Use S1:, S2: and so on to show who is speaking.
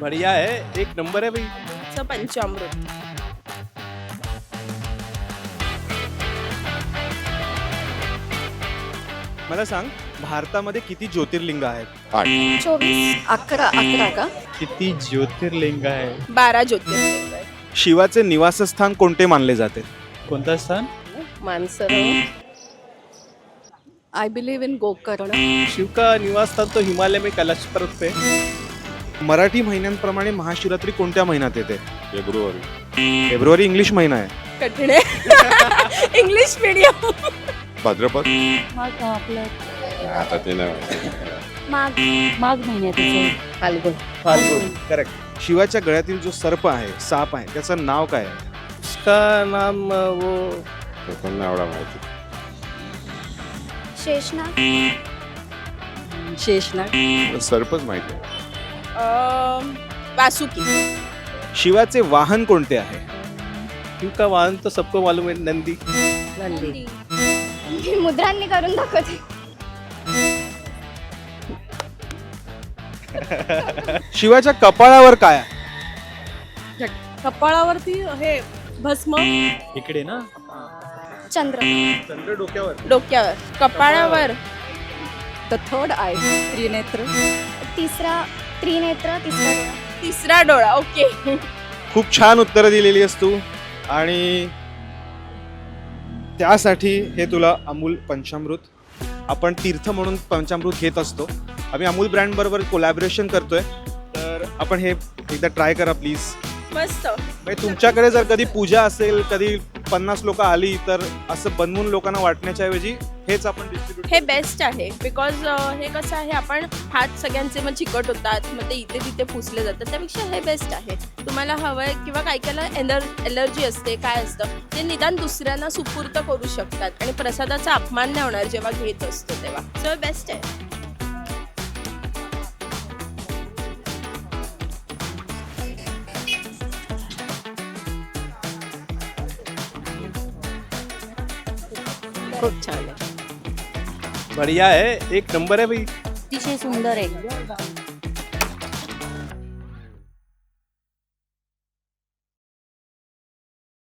S1: बढ़िया है, एक नंबर है भाई.
S2: पंचामृत.
S1: मला सांग, भारतामध्ये किती ज्योतिर्लिंग आहेत?
S3: 24 11 का
S4: किती ज्योतिर्लिंग आहे?
S2: 12 ज्योतिर्लिंग.
S1: शिवाचे निवासस्थान कोणते मानले जाते?
S4: कोणता स्थान?
S2: Mansarovar.
S3: I believe in Gokarna.
S4: Shiva का निवास स्थान तो हिमालय में कैलाश पर्वत पे.
S1: मराठी महिन्यांप्रमाणे महाशिवरात्री कोणत्या महिन्यात येते?
S5: फेब्रुवारी.
S1: फेब्रुवारी इंग्लिश महिना आहे.
S2: कठीण आहे. English medium.
S5: भाद्रपद.
S6: मग आपलं
S5: आता ते नाही
S6: माघ माघ महिन्यात येते.
S2: फाल्गुन.
S1: करेक्ट. शिवाच्या गळ्यातील जो सर्प आहे, साप आहे, त्याचं नाव काय आहे?
S4: उसका नाम वो
S5: लोकांना एवढा माहिती.
S3: शेषनाग. शेषनाग.
S5: सर्पच माहिती आहे.
S2: वासुकी.
S1: शिवाचे वाहन कोणते आहे?
S4: शिव का वाहन तो सबको मालूम है, नंदी.
S3: नंदी.
S7: मी मुद्रांनी करून दाखवते.
S1: शिवाच्या कपाळावर काय आहे?
S2: कपाळावरती हे भस्म.
S4: इकडे ना.
S7: चंद्र.
S1: चंद्र डोक्यावर.
S2: डोक्यावर. कपाळावर.
S3: The third eye. त्रिनेत्र.
S7: तिसरा त्रिनेत्र. तिसरा डोळा.
S2: तिसरा डोळा. ओके.
S1: खूप छान उत्तरं दिलेली आहेस तू आणि त्यासाठी हे तुला अमूल पंचामृत. आपण तीर्थ म्हणून पंचामृत घेत असतो. आम्ही अमूल ब्रँड बरोबर कोलॅबोरेशन करतोय, तर आपण हे एकदा ट्राय करा प्लीज.
S2: मस्त.
S1: म्हणजे तुमच्याकडे जर कधी पूजा असेल, कधी 50 लोक आली, तर असं बनवून लोकांना वाटण्याच्या ऐवजी हेच आपण डिस्ट्रीब्यूट.
S2: हे बेस्ट आहे बिकॉज हे कसं आहे, आपण हात सगळ्यांचे मग चिकट होतात, मग ते इथे तिथे पुसले जातात. त्यापेक्षा हे बेस्ट आहे. तुम्हाला हवंय किंवा काही काहीला एलर्जी असते, काय असतं ते निदान दुसऱ्यांना सुपूर्त करू शकतात आणि प्रसादाचा अपमान नाही होणार जेव्हा घेत असतो तेव्हा. सो बेस्ट आहे.
S3: खूप छान आहे.
S1: बढ़िया है, एक नंबर है भाई.
S6: अतिशय सुंदर आहे.